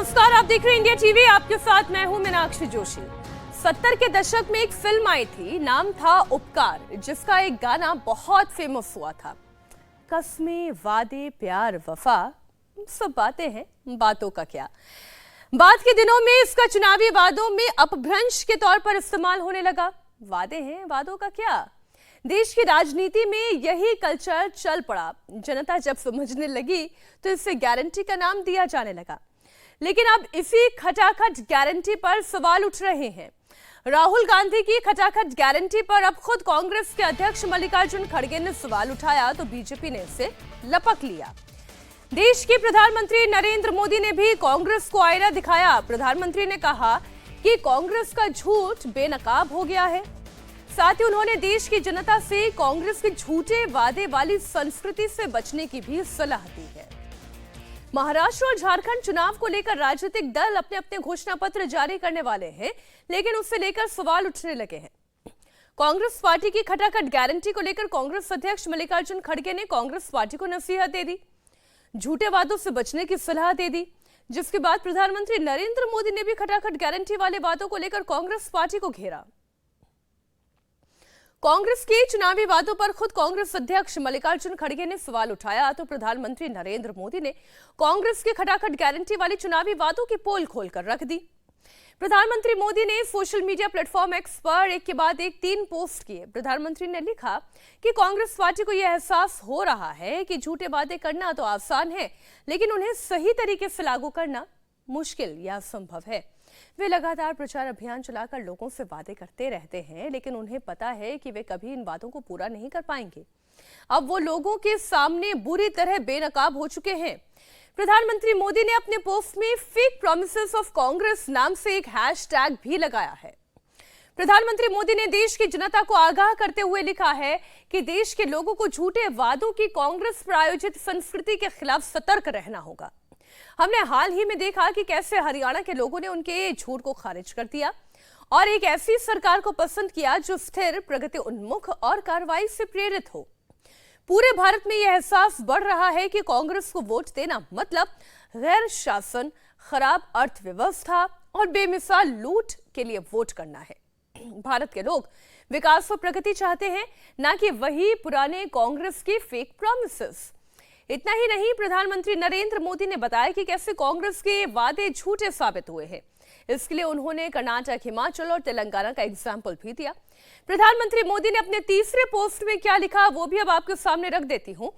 नमस्कार, आप देख रहे हैं इंडिया टीवी। आपके साथ मैं हूं मीनाक्षी जोशी। 70 के दशक में एक फिल्म आई थी, नाम था उपकार, जिसका एक गाना बहुत फेमस हुआ था। कस्में, वादे, प्यार, वफा, सब बातें हैं, बातों का क्या। बाद के दिनों में इसका चुनावी वादों में अपभ्रंश के तौर पर इस्तेमाल होने लगा। वादे हैं, वादों का क्या। देश की राजनीति में यही कल्चर चल पड़ा। जनता जब समझने लगी तो इसे गारंटी का नाम दिया जाने लगा। लेकिन अब इसी खटाखट गारंटी पर सवाल उठ रहे हैं। राहुल गांधी की खटाखट गारंटी पर अब खुद कांग्रेस के अध्यक्ष मल्लिकार्जुन खड़गे ने सवाल उठाया तो बीजेपी ने इसे लपक लिया। देश के प्रधानमंत्री नरेंद्र मोदी ने भी कांग्रेस को आईना दिखाया। प्रधानमंत्री ने कहा कि कांग्रेस का झूठ बेनकाब हो गया है। साथ ही उन्होंने देश की जनता से कांग्रेस के झूठे वादे वाली संस्कृति से बचने की भी सलाह दी है। महाराष्ट्र और झारखंड चुनाव को लेकर राजनीतिक दल अपने अपने घोषणा पत्र जारी करने वाले हैं, लेकिन उससे लेकर सवाल उठने लगे हैं। कांग्रेस पार्टी की खटाखट गारंटी को लेकर कांग्रेस अध्यक्ष मल्लिकार्जुन खड़गे ने कांग्रेस पार्टी को नसीहत दे दी, झूठे वादों से बचने की सलाह दे दी। जिसके बाद प्रधानमंत्री नरेंद्र मोदी ने भी खटाखट गारंटी वाले वादों को लेकर कांग्रेस पार्टी को घेरा। कांग्रेस के चुनावी वादों पर खुद कांग्रेस अध्यक्ष मल्लिकार्जुन खड़गे ने सवाल उठाया तो प्रधानमंत्री नरेंद्र मोदी ने कांग्रेस के खटाखट गारंटी वाले चुनावी वादों की पोल खोलकर रख दी। प्रधानमंत्री मोदी ने सोशल मीडिया प्लेटफॉर्म एक्स पर एक के बाद एक 3 पोस्ट किए। प्रधानमंत्री ने लिखा कि कांग्रेस पार्टी को यह एहसास हो रहा है कि झूठे वादे करना तो आसान है, लेकिन उन्हें सही तरीके से लागू करना मुश्किल या असंभव है। वे लगातार प्रचार अभियान चलाकर लोगों से वादे करते रहते हैं, लेकिन उन्हें पता है कि वे कभी इन वादों को पूरा नहीं कर पाएंगे। अब वो लोगों के सामने बुरी तरह बेनकाब हो चुके हैं। प्रधानमंत्री मोदी ने अपने पोस्ट में फेक प्रॉमिसेस ऑफ कांग्रेस नाम से एक हैशटैग भी लगाया है। प्रधानमंत्री मोदी ने देश की जनता को आगाह करते हुए लिखा है कि देश के लोगों को झूठे वादों की कांग्रेस प्रायोजित संस्कृति के खिलाफ सतर्क रहना होगा। हमने हाल ही में देखा कि कैसे हरियाणा के लोगों ने उनके झूठ को खारिज कर दिया और एक ऐसी सरकार को पसंद किया जो स्थिर, प्रगति उन्मुख और कार्रवाई से प्रेरित हो। पूरे भारत में यह एहसास बढ़ रहा है कि कांग्रेस को वोट देना मतलब गैर शासन, खराब अर्थव्यवस्था और बेमिसाल लूट के लिए वोट करना है। भारत के लोग विकास और प्रगति चाहते हैं, ना कि वही पुराने कांग्रेस के फेक प्रॉमिसेस। इतना ही नहीं, प्रधानमंत्री नरेंद्र मोदी ने बताया कि कैसे कांग्रेस के वादे झूठे साबित हुए हैं। इसके लिए उन्होंने कर्नाटक, हिमाचल और तेलंगाना का एग्जाम्पल भी दिया। प्रधानमंत्री मोदी ने अपने तीसरे पोस्ट में क्या लिखा वो भी अब आपके सामने रख देती हूं।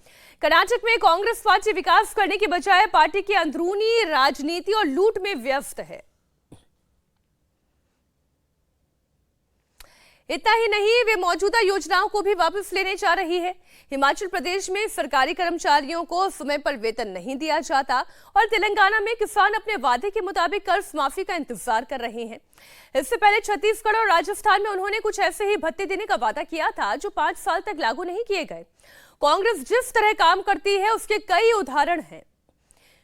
कर्नाटक में कांग्रेस पार्टी विकास करने की बजाय पार्टी की अंदरूनी राजनीति और लूट में व्यस्त है। इतना ही नहीं, वे मौजूदा योजनाओं को भी वापस लेने जा रही है। हिमाचल प्रदेश में सरकारी कर्मचारियों को समय पर वेतन नहीं दिया जाता और तेलंगाना में किसान अपने वादे के मुताबिक कर्ज माफी का इंतजार कर रहे हैं। इससे पहले छत्तीसगढ़ और राजस्थान में उन्होंने कुछ ऐसे ही भत्ते देने का वादा किया था जो 5 साल तक लागू नहीं किए गए। कांग्रेस जिस तरह काम करती है उसके कई उदाहरण हैं।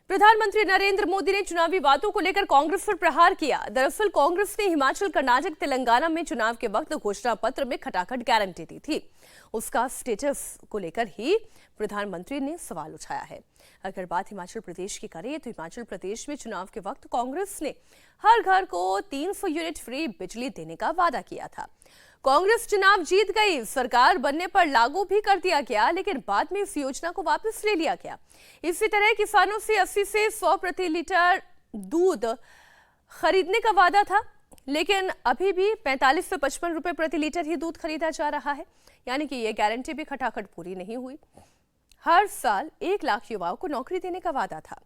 प्रधानमंत्री नरेंद्र मोदी ने चुनावी वादों को लेकर कांग्रेस पर प्रहार किया। दरअसल कांग्रेस ने हिमाचल, कर्नाटक, तेलंगाना में चुनाव के वक्त घोषणा पत्र में खटाखट गारंटी दी थी। उसका स्टेटस को लेकर ही प्रधानमंत्री ने सवाल उठाया है। अगर बात हिमाचल प्रदेश की करें तो हिमाचल प्रदेश में चुनाव के वक्त कांग्रेस ने हर घर को 300 यूनिट फ्री बिजली देने का वादा किया था। कांग्रेस चुनाव जीत गई, सरकार बनने पर लागू भी कर दिया गया, लेकिन बाद में इस योजना को वापस ले लिया गया। इसी तरह किसानों से 80 से 100 प्रति लीटर दूध खरीदने का वादा था, लेकिन अभी भी 45 से 55 रुपए प्रति लीटर ही दूध खरीदा जा रहा है। यानी कि ये गारंटी भी खटाखट पूरी नहीं हुई। हर साल 1 लाख युवाओं को नौकरी देने का वादा था,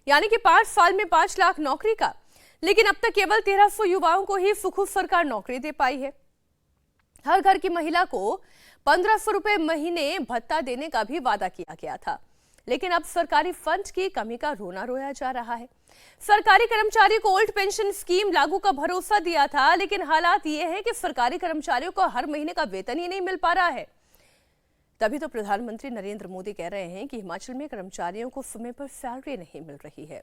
यानी कि 5 साल में 5 लाख नौकरी का, लेकिन अब तक केवल 1300 युवाओं को ही सुखद सरकार नौकरी दे पाई है। हर घर की महिला को 1500 रुपए महीने भत्ता देने का भी वादा किया गया था, लेकिन अब सरकारी फंड की कमी का रोना रोया जा रहा है। सरकारी कर्मचारी को ओल्ड पेंशन स्कीम लागू का भरोसा दिया था, लेकिन हालात ये है कि सरकारी कर्मचारियों को हर महीने का वेतन ही नहीं मिल पा रहा है। तभी तो प्रधानमंत्री नरेंद्र मोदी कह रहे हैं कि हिमाचल में कर्मचारियों को समय पर सैलरी नहीं मिल रही है।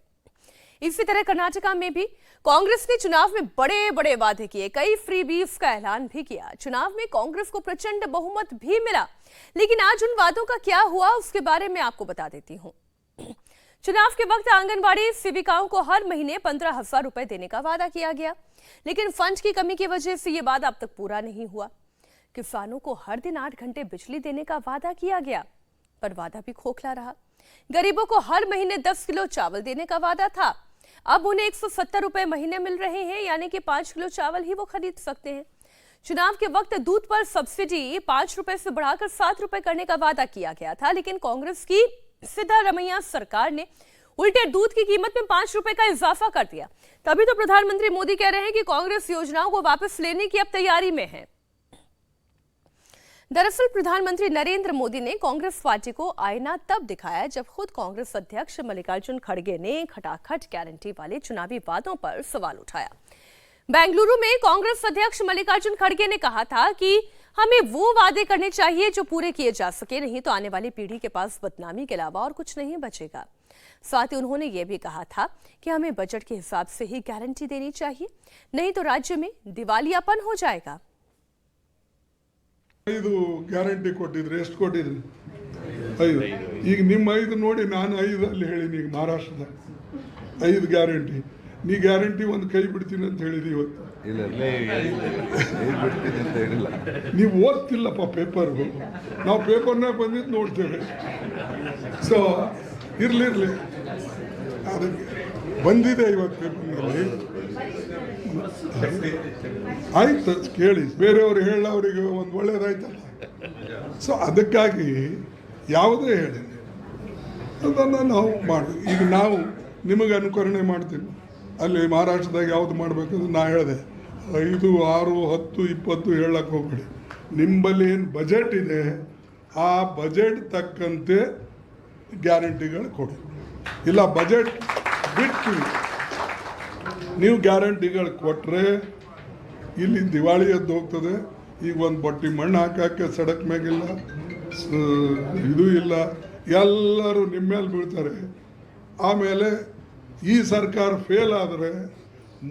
इसी तरह कर्नाटका में भी कांग्रेस ने चुनाव में बड़े बड़े वादे किए, कई फ्रीबीज का ऐलान भी किया। चुनाव में कांग्रेस को प्रचंड बहुमत भी मिला, लेकिन आज उन वादों का क्या हुआ उसके बारे में आपको बता देती हूं। चुनाव के वक्त आंगनबाड़ी सेविकाओं को हर महीने 15,000 रुपए देने का वादा किया गया, लेकिन फंड की कमी की वजह से यह वादा अब तक पूरा नहीं हुआ। किसानों को हर दिन 8 घंटे बिजली देने का वादा किया गया, पर वादा भी खोखला रहा। गरीबों को हर महीने 10 किलो चावल देने का वादा था, अब उन्हें 170 रुपए महीने मिल रहे हैं, यानी कि 5 किलो चावल ही वो खरीद सकते हैं। चुनाव के वक्त दूध पर सब्सिडी 5 रुपए से बढ़ाकर 7 रुपए करने का वादा किया गया था, लेकिन कांग्रेस की सिद्धारमैया सरकार ने उल्टे दूध की कीमत में 5 रुपए का इजाफा कर दिया। तभी तो प्रधानमंत्री मोदी कह रहे हैं कि कांग्रेस योजनाओं को वापस लेने की अब तैयारी में है। दरअसल प्रधानमंत्री नरेंद्र मोदी ने कांग्रेस पार्टी को आईना तब दिखाया जब खुद कांग्रेस अध्यक्ष मल्लिकार्जुन खड़गे ने खटाखट गारंटी वाले चुनावी वादों पर सवाल उठाया। बेंगलुरु में कांग्रेस अध्यक्ष मल्लिकार्जुन खड़गे ने कहा था कि हमें वो वादे करने चाहिए जो पूरे किए जा सके, नहीं तो आने वाली पीढ़ी के पास बदनामी के अलावा और कुछ नहीं बचेगा। साथ ही उन्होंने ये भी कहा था कि हमें बजट के हिसाब से ही गारंटी देनी चाहिए, नहीं तो राज्य में दिवालियापन हो जाएगा। ಐದು ಗ್ಯಾರಂಟಿ ಕೊಟ್ಟಿದ್ರು, ಎಷ್ಟು ಕೊಟ್ಟಿದ್ರು? 5. ಈಗ ನಿಮ್ಮ 5 ನೋಡಿ ನಾನು 5 ಅಲ್ಲಿ ಹೇಳಿನಿ. ಈಗ ಮಹಾರಾಷ್ಟ್ರದ 5 ಗ್ಯಾರಂಟಿ, ನೀ ಗ್ಯಾರಂಟಿ ಒಂದು ಕೈ ಬಿಡ್ತೀನಿ ಅಂತ ಹೇಳಿದಿ ಇವತ್ತು. ನೀವು ಓದ್ತಿಲ್ಲಪ್ಪ ಪೇಪರ್, ನಾವು ಪೇಪರ್ನಾಗ ಬಂದಿದ್ದು ನೋಡ್ತೇವೆ. ಸೊ ಇರ್ಲಿ ಅದಕ್ಕೆ ಬಂದಿದೆ ಇವತ್ತು ಪೇಪರ್ನಲ್ಲಿ. ಆಯ್ತು ಕೇಳಿ, ಬೇರೆಯವರು ಹೇಳೋರಿಗೆ ಒಂದು ಒಳ್ಳೇದಾಯ್ತಲ್ಲ. ಸೊ ಅದಕ್ಕಾಗಿ ಯಾವುದೇ ಹೇಳಿ ಅದನ್ನು ನಾವು ಮಾಡಿ, ಈಗ ನಾವು ನಿಮಗೆ ಅನುಕರಣೆ ಮಾಡ್ತೀವಿ. ಅಲ್ಲಿ ಮಹಾರಾಷ್ಟ್ರದಾಗ ಯಾವುದು ಮಾಡಬೇಕಂದ್ರೆ ನಾ ಹೇಳಿದೆ 5, 6, 10, 20 ಹೇಳಕ್ಕೆ ಹೋಗ್ಬೇಡಿ. ನಿಮ್ಮಲ್ಲಿ ಏನು ಬಜೆಟ್ ಇದೆ ಆ ಬಜೆಟ್ ತಕ್ಕಂತೆ ಗ್ಯಾರಂಟಿಗಳು ಕೊಡಿ. ಇಲ್ಲ ಬಜೆಟ್ ಬಿಟ್ಟು ನೀವು ಗ್ಯಾರಂಟಿಗಳು ಕೊಟ್ಟರೆ ಇಲ್ಲಿ ದಿವಾಳಿ ಎದ್ದು ಹೋಗ್ತದೆ. ಈಗ ಒಂದು ಬಟ್ಟಿ ಮಣ್ಣು ಹಾಕಕ್ಕೆ ಸಡಕ್ ಮ್ಯಾಗಿಲ್ಲ, ಇದು ಇಲ್ಲ, ಎಲ್ಲರೂ ನಿಮ್ಮ ಮೇಲೆ ಬೀಳ್ತಾರೆ. ಆಮೇಲೆ ಈ ಸರ್ಕಾರ ಫೇಲ್ ಆದರೆ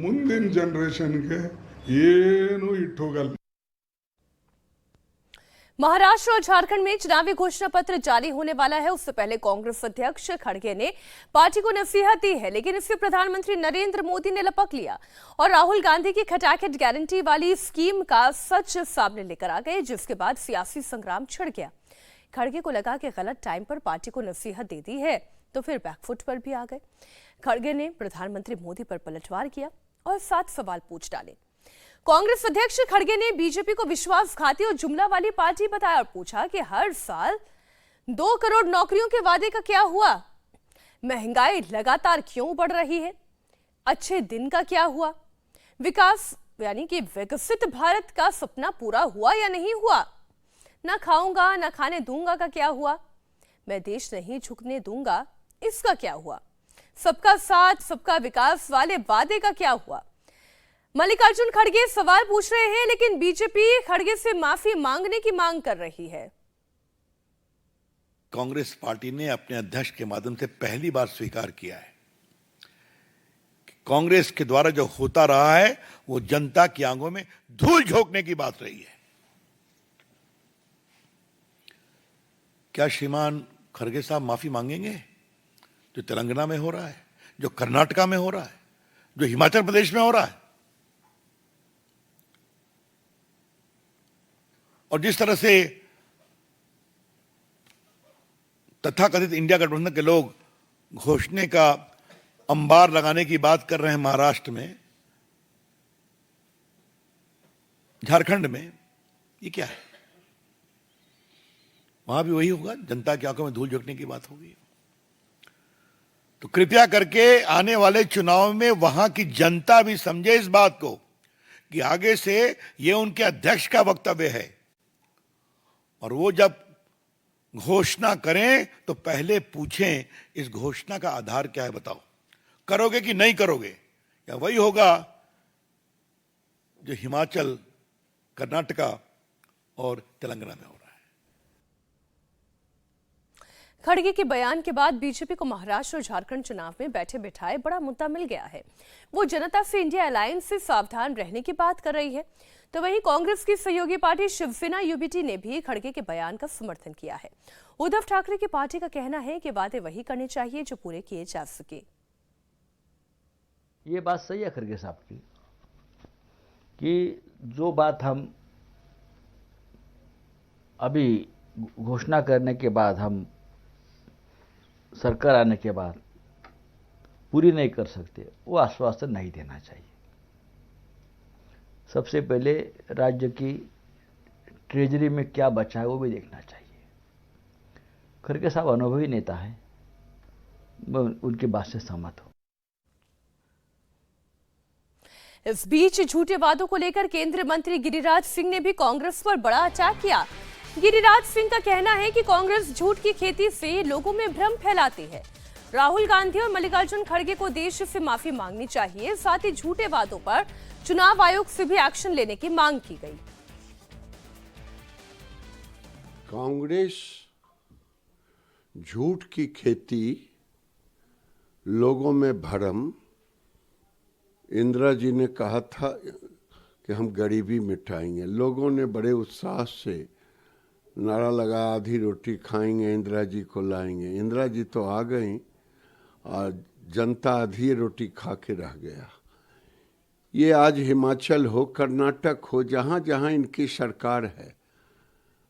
ಮುಂದಿನ ಜನರೇಷನ್ಗೆ ಏನು ಇಟ್ಟು ಹೋಗಲ್ಲ। महाराष्ट्र और झारखंड में चुनावी घोषणा पत्र जारी होने वाला है। उससे पहले कांग्रेस अध्यक्ष खड़गे ने पार्टी को नसीहत दी है, लेकिन इससे प्रधानमंत्री नरेंद्र मोदी ने लपक लिया और राहुल गांधी की खटाखट गारंटी वाली स्कीम का सच सामने लेकर आ गए, जिसके बाद सियासी संग्राम छिड़ गया। खड़गे को लगा कि गलत टाइम पर पार्टी को नसीहत दे दी है, तो फिर बैकफुट पर भी आ गए। खड़गे ने प्रधानमंत्री मोदी पर पलटवार किया और 7 सवाल पूछ डाले। कांग्रेस अध्यक्ष खड़गे ने बीजेपी को विश्वासघाती और जुमला वाली पार्टी बताया और पूछा कि हर साल 2 करोड़ नौकरियों के वादे का क्या हुआ? महंगाई लगातार क्यों बढ़ रही है? अच्छे दिन का क्या हुआ? विकास यानी कि विकसित भारत का सपना पूरा हुआ या नहीं हुआ? ना खाऊंगा ना खाने दूंगा का क्या हुआ? मैं देश नहीं झुकने दूंगा, इसका क्या हुआ? सबका साथ सबका विकास वाले वादे का क्या हुआ? मल्लिकार्जुन खड़गे सवाल पूछ रहे हैं, लेकिन बीजेपी खड़गे से माफी मांगने की मांग कर रही है। कांग्रेस पार्टी ने अपने अध्यक्ष के माध्यम से पहली बार स्वीकार किया है कि कांग्रेस के द्वारा जो होता रहा है वो जनता की आंखों में धूल झोंकने की बात रही है। क्या श्रीमान खड़गे साहब माफी मांगेंगे? जो तेलंगाना में हो रहा है, जो कर्नाटका में हो रहा है, जो हिमाचल प्रदेश में हो रहा है, और जिस तरह से तथाकथित इंडिया गठबंधन के लोग घोषणे का अंबार लगाने की बात कर रहे हैं महाराष्ट्र में, झारखंड में, ये क्या है? वहां भी वही होगा, जनता की आंखों में धूल झोंकने की बात होगी। तो कृपया करके आने वाले चुनाव में वहां की जनता भी समझे इस बात को कि आगे से ये उनके अध्यक्ष का वक्तव्य है, और वो जब घोषणा करें तो पहले पूछें इस घोषणा का आधार क्या है, बताओ करोगे कि नहीं करोगे? या वही होगा जो हिमाचल, कर्नाटका और तेलंगाना में हो रहा है। खड़गे के बयान के बाद बीजेपी को महाराष्ट्र और झारखंड चुनाव में बैठे बिठाए बड़ा मुद्दा मिल गया है। वो जनता से इंडिया अलायंस से सावधान रहने की बात कर रही है। तो वहीं कांग्रेस की सहयोगी पार्टी शिवसेना यूबीटी ने भी खड़गे के बयान का समर्थन किया है। उद्धव ठाकरे की पार्टी का कहना है कि वादे वही करने चाहिए जो पूरे किए जा सके। ये बात सही है खड़गे साहब की कि जो बात हम अभी घोषणा करने के बाद, हम सरकार आने के बाद पूरी नहीं कर सकते, वो आश्वासन नहीं देना चाहिए। सबसे पहले राज्य की ट्रेजरी में क्या बचा है वो भी देखना चाहिए। खड़गे साहब अनुभवी नेता हैं, मैं उनकी बात से सहमत हूं। इस बीच झूठे वादों को लेकर केंद्रीय मंत्री गिरिराज सिंह ने भी कांग्रेस पर बड़ा अटैक किया। गिरिराज सिंह का कहना है कि कांग्रेस झूठ की खेती से लोगों में भ्रम फैलाती है। राहुल गांधी और मल्लिकार्जुन खड़गे को देश से माफी मांगनी चाहिए। साथ ही झूठे वादों पर चुनाव आयोग से भी एक्शन लेने की मांग की गई। कांग्रेस झूठ की खेती, लोगों में भ्रम। इंदिरा जी ने कहा था कि हम गरीबी मिटाएंगे, लोगों ने बड़े उत्साह से नारा लगा, आधी रोटी खाएंगे, इंदिरा जी को लाएंगे। इंदिरा जी तो आ गई और जनता आधी रोटी खा के रह गया। ये आज हिमाचल हो, कर्नाटक हो, जहाँ जहाँ इनकी सरकार है,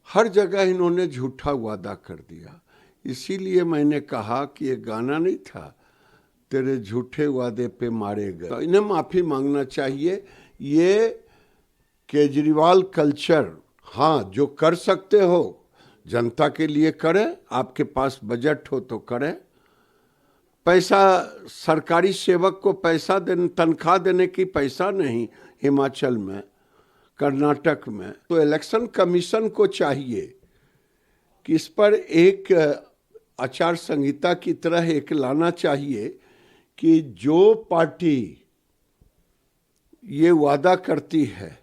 हर जगह इन्होंने झूठा वादा कर दिया। इसीलिए मैंने कहा कि ये गाना नहीं था, तेरे झूठे वादे पे मारे गए। तो इन्हें माफी मांगना चाहिए। ये केजरीवाल कल्चर, हाँ, जो कर सकते हो जनता के लिए करें, आपके पास बजट हो तो करें। पैसा, सरकारी सेवक को पैसा देने, तनख्वाह देने की पैसा नहीं हिमाचल में, कर्नाटक में। तो इलेक्शन कमीशन को चाहिए कि इस पर एक आचार संहिता की तरह एक लाना चाहिए कि जो पार्टी ये वादा करती है,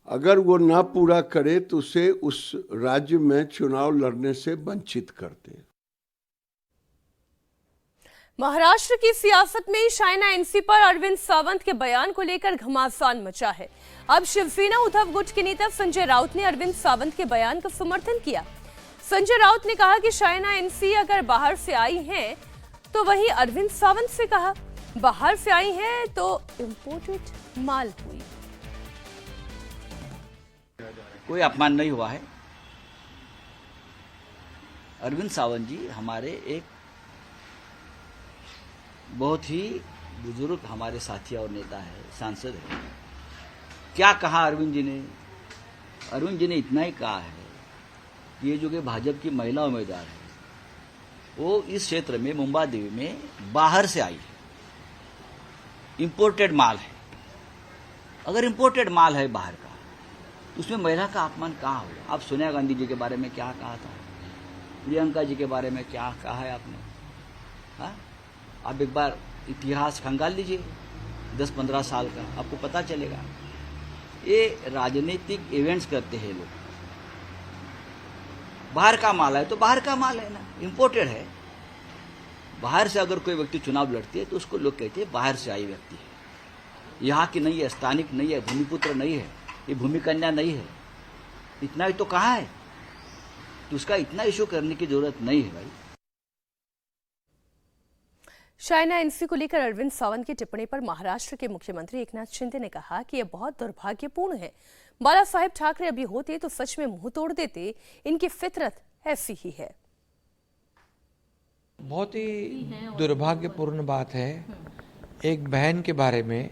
अगर वो ना पूरा करे तो उसे उस राज्य में चुनाव लड़ने से वंचित कर दे। महाराष्ट्र की सियासत में शाइना एनसी पर अरविंद सावंत के बयान को लेकर घमासान मचा है। अब शिवसेना उद्धव गुट के नेता संजय राउत ने अरविंद सावंत के बयान का समर्थन किया। संजय राउत ने कहा कि शाइना एनसी अगर बाहर से आई हैं, तो वहीं अरविंद सावंत से कहा बाहर से आई हैं तो इंपोर्टेड माल हुई। कोई अपमान नहीं हुआ है। अरविंद सावंत जी हमारे एक बहुत ही बुजुर्ग हमारे साथी और नेता है, सांसद है। क्या कहा अरविंद जी ने? अरविंद जी ने इतना ही कहा है कि ये जो कि भाजपा की महिला उम्मीदवार है, वो इस क्षेत्र में मुंबा देवी में बाहर से आई है, इंपोर्टेड माल है। अगर इंपोर्टेड माल है बाहर का, उसमें महिला का अपमान कहाँ हुआ? आप सोनिया गांधी जी के बारे में क्या कहा था, प्रियंका जी के बारे में क्या कहा है आपने? हाँ, आप एक बार इतिहास खंगाल लीजिए 10-15 साल का, आपको पता चलेगा। ये राजनीतिक इवेंट्स करते हैं लोग। बाहर का माल है तो बाहर का माल है ना, इंपोर्टेड है। बाहर से अगर कोई व्यक्ति चुनाव लड़ती है तो उसको लोग कहते हैं बाहर से आई व्यक्ति है, यहाँ की नहीं है, स्थानिक नहीं है, भूमिपुत्र नहीं है, ये भूमि कन्या नहीं है। इतना ही तो कहा है, तो उसका इतना इशू करने की जरूरत नहीं है भाई। शाइना एनसी को लेकर अरविंद सावंत की टिप्पणी पर महाराष्ट्र के मुख्यमंत्री एकनाथ शिंदे ने कहा कि यह बहुत दुर्भाग्यपूर्ण है। बाला साहेब ठाकरे अभी होते तो सच में मुंह तोड़ देते, इनकी फितरत ऐसी ही है। बहुत ही दुर्भाग्यपूर्ण बात है एक बहन के बारे में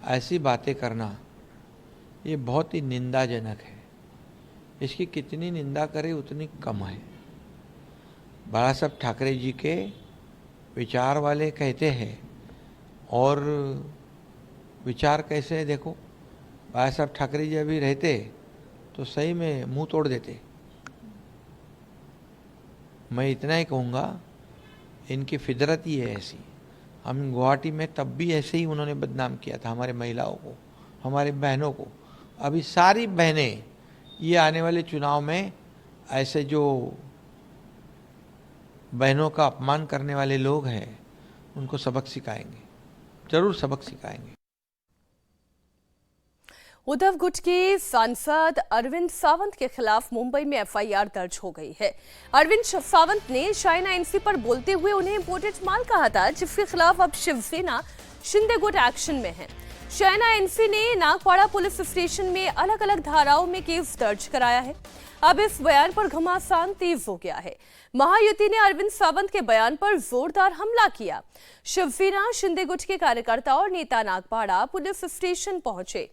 ऐसी बातें करना, ये बहुत ही निंदाजनक है। इसकी कितनी निंदा करें उतनी कम है। बाला साहब ठाकरे जी के विचार वाले कहते हैं, और विचार कैसे है देखो, बाला साहब ठाकरे जी अभी रहते तो सही में मुंह तोड़ देते। मैं इतना ही कहूँगा, इनकी फितरत ही है ऐसी। हम गुवाहाटी में तब भी ऐसे ही उन्होंने बदनाम किया था हमारे महिलाओं को, हमारी बहनों को। अभी सारी बहनें ये आने वाले चुनाव में ऐसे जो बहनों का अपमान करने वाले लोग हैं, उनको सबक सिखाएंगे, जरूर सबक सिखाएंगे। उद्धव गुट के सांसद अरविंद सावंत के खिलाफ मुंबई में एफआईआर दर्ज हो गई है। अरविंद सावंत ने चाइना एनसी पर बोलते हुए उन्हें इंपोर्टेड माल कहा था, जिसके खिलाफ अब शिवसेना शिंदे गुट एक्शन में है। चाइना एनसी ने नागपाड़ा पुलिस स्टेशन में अलग अलग धाराओं में केस दर्ज कराया है। अब इस बयान पर घमासान तेज हो गया है। महायुति ने अरविंद सावंत के बयान पर जोरदार हमला किया। शिवसेना शिंदे गुट के कार्यकर्ता और नेता नागपाड़ा पुलिस स्टेशन पहुंचे,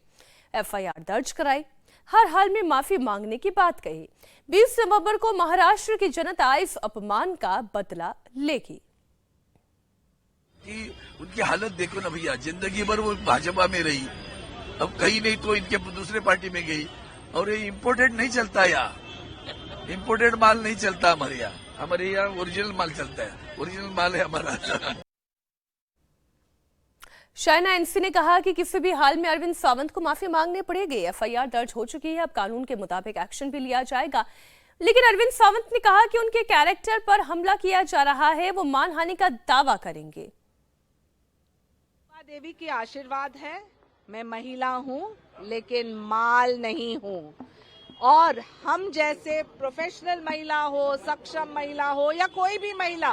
एफआईआर दर्ज कराई, हर हाल में माफी मांगने की बात कही। 20 नवंबर को महाराष्ट्र की जनता इस अपमान का बदला लेगी। कि उनकी हालत देखो ना भैया, जिंदगी भर वो भाजपा में रही, अब कहीं नहीं तो इनके दूसरे पार्टी में गई। और ये इम्पोर्टेड नहीं चलता, यहाँ इम्पोर्टेड माल नहीं चलता हमारे यहाँ ओरिजिनल माल चलता है, ओरिजिनल माल है हमारा। चाइना एनसी ने कहा कि किसी भी हाल में अरविंद सावंत को माफी मांगनी पड़ेगी। एफआईआर दर्ज हो चुकी है, अब कानून के मुताबिक एक्शन भी लिया जाएगा। लेकिन अरविंद सावंत ने कहा कि उनके कैरेक्टर पर हमला किया जा रहा है, वो मानहानि का दावा करेंगे। देवी की आशीर्वाद है, मैं महिला हूं लेकिन माल नहीं हूं। और हम जैसे प्रोफेशनल महिला हो, सक्षम महिला हो या कोई भी महिला,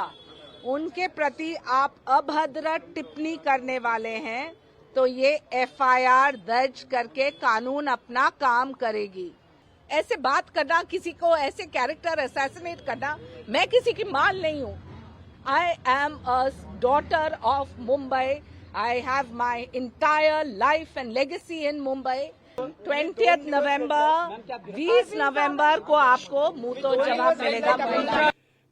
उनके प्रति आप अभद्र टिप्पणी करने वाले हैं तो ये एफआईआर दर्ज करके कानून अपना काम करेगी। ऐसे बात करना, किसी को ऐसे कैरेक्टर असैसिनेट करना, मैं किसी की माल नहीं हूँ। I am a daughter of Mumbai. I have my entire life and legacy in Mumbai. 20th नवंबर, 20 नवंबर को आपको मुंह तो जवाब मिलेगा।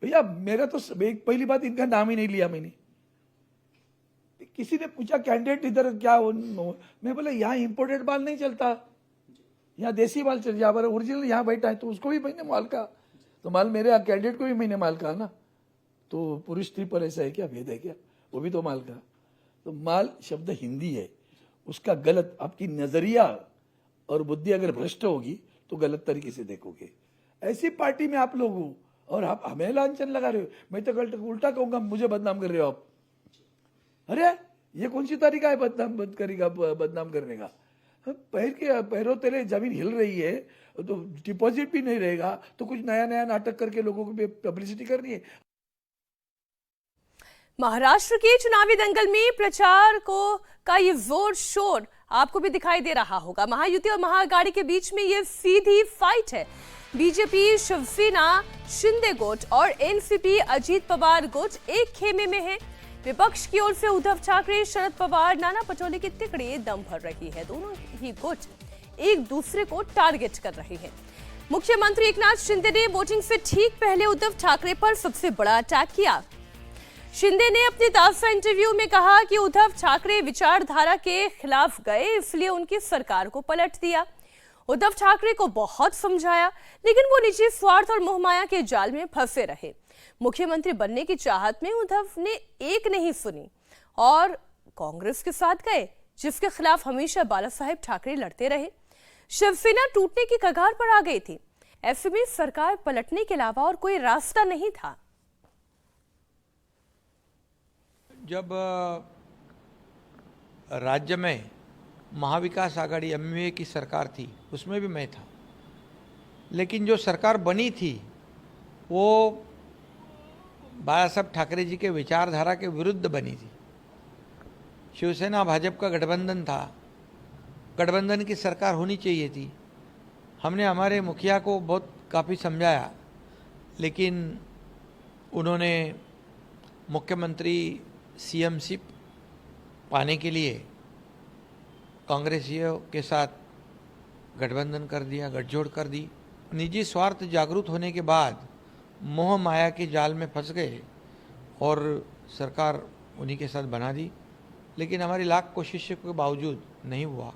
भैया मेरा तो एक पहली बात, इनका नाम ही नहीं लिया मैंने। किसी ने पूछा कैंडिडेट इधर क्या मैं बोला यहाँ इंपोर्टेड माल नहीं चलता, यहाँ देसी माल चल, यहाँ पर ओरिजिनल यहाँ बैठा है तो उसको भी मैंने माल कहा, तो माल मेरे कैंडिडेट को भी मैंने माल कहा ना। तो पुरुष स्त्री पर ऐसा है क्या, भेद है क्या? वो भी तो माल कहा। तो माल शब्द हिंदी है, उसका गलत, आपकी नजरिया और बुद्धि अगर भ्रष्ट होगी तो गलत तरीके से देखोगे। ऐसी पार्टी में आप लोग हो और आप हमें लांछन लगा रहे हो। मैं तो उल्टा कहूंगा, मुझे बदनाम कर रहे हो आप। अरे ये कौन सी तरीका है बदनाम करने का? पैरों तेरे जमीन हिल रही है तो डिपॉजिट भी नहीं रहेगा, तो कुछ नया नया नाटक करके लोगों को पब्लिसिटी करनी है। महाराष्ट्र के चुनावी दंगल में प्रचार का ये जोर शोर आपको भी दिखाई दे रहा होगा। महायुति और महाआघाड़ी के बीच में ये सीधी फाइट है। बीजेपी, शिवसेना, शिंदे गुट और एनसीपी अजीत पवार गुट एक खेमे में है। विपक्ष की ओर से उद्धव ठाकरे, शरद पवार, नाना पटोले की तिकड़ी दम भर रही है। दोनों ही गुट एक दूसरे को टारगेट कर रहे हैं। मुख्यमंत्री एकनाथ शिंदे ने वोटिंग से ठीक पहले उद्धव ठाकरे पर सबसे बड़ा अटैक किया। शिंदे ने अपने ताजा इंटरव्यू में कहा कि उद्धव ठाकरे विचारधारा के खिलाफ गए, इसलिए उनकी सरकार को पलट दिया। उद्धव ठाकरे को बहुत समझाया, लेकिन वो निजी स्वार्थ और मोहमाया के जाल में फंसे रहे। मुख्यमंत्री बनने की चाहत में उद्धव ने एक नहीं सुनी और कांग्रेस के साथ गए, जिसके खिलाफ हमेशा बाला साहेब ठाकरे लड़ते रहे। शिवसेना टूटने की कगार पर आ गई थी। ऐसे में सरकार पलटने के अलावा और कोई रास्ता नहीं था। जब राज्य में महाविकास आघाड़ी एमवीए की सरकार थी, उसमें भी मैं था, लेकिन जो सरकार बनी थी वो बाला साहब ठाकरे जी के विचारधारा के विरुद्ध बनी थी। शिवसेना भाजपा का गठबंधन था, गठबंधन की सरकार होनी चाहिए थी। हमने हमारे मुखिया को बहुत काफ़ी समझाया, लेकिन उन्होंने मुख्यमंत्री सीएमशिप पाने के लिए कांग्रेसियों के साथ गठबंधन कर दिया, गठजोड़ कर दी। निजी स्वार्थ जागरूक होने के बाद मोह माया के जाल में फंस गए और सरकार उन्हीं के साथ बना दी। लेकिन हमारी लाख कोशिशों के बावजूद नहीं हुआ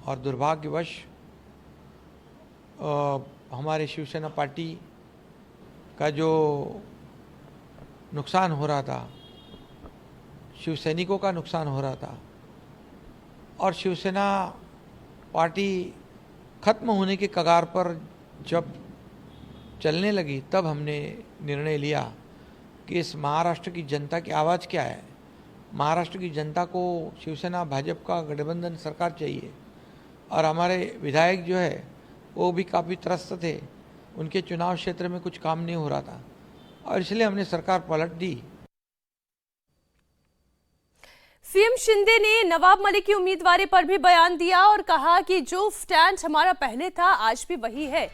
और दुर्भाग्यवश हमारे शिवसेना पार्टी का जो नुकसान हो रहा था, शिव सैनिकों का नुकसान हो रहा था और शिवसेना पार्टी खत्म होने के कगार पर जब चलने लगी, तब हमने निर्णय लिया कि इस महाराष्ट्र की जनता की आवाज़ क्या है। महाराष्ट्र की जनता को शिवसेना भाजपा का गठबंधन सरकार चाहिए। और हमारे विधायक जो है वो भी काफ़ी त्रस्त थे, उनके चुनाव क्षेत्र में कुछ काम नहीं हो रहा था और इसलिए हमने सरकार पलट दी। सीएम शिंदे ने नवाब मलिक की उम्मीदवारी पर भी बयान दिया और कहा कि जो स्टैंड हमारा पहले था आज भी वही है।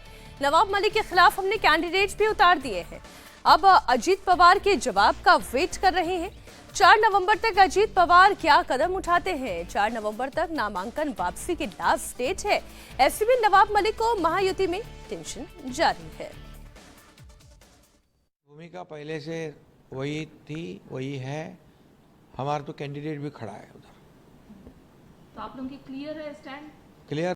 नवाब मलिक के खिलाफ हमने कैंडिडेट भी उतार दिए हैं। अब अजीत पवार के जवाब का वेट कर रहे हैं। 4 नवंबर तक अजीत पवार क्या कदम उठाते हैं। 4 नवंबर तक नामांकन वापसी की लास्ट डेट है। ऐसे में नवाब मलिक को महायुति में टेंशन जारी है। भूमिका पहले से वही थी, वही है। हमारा तो कैंडिडेट भी खड़ा है उधर। तो आप लोगों की क्लियर है स्टैंड? क्लियर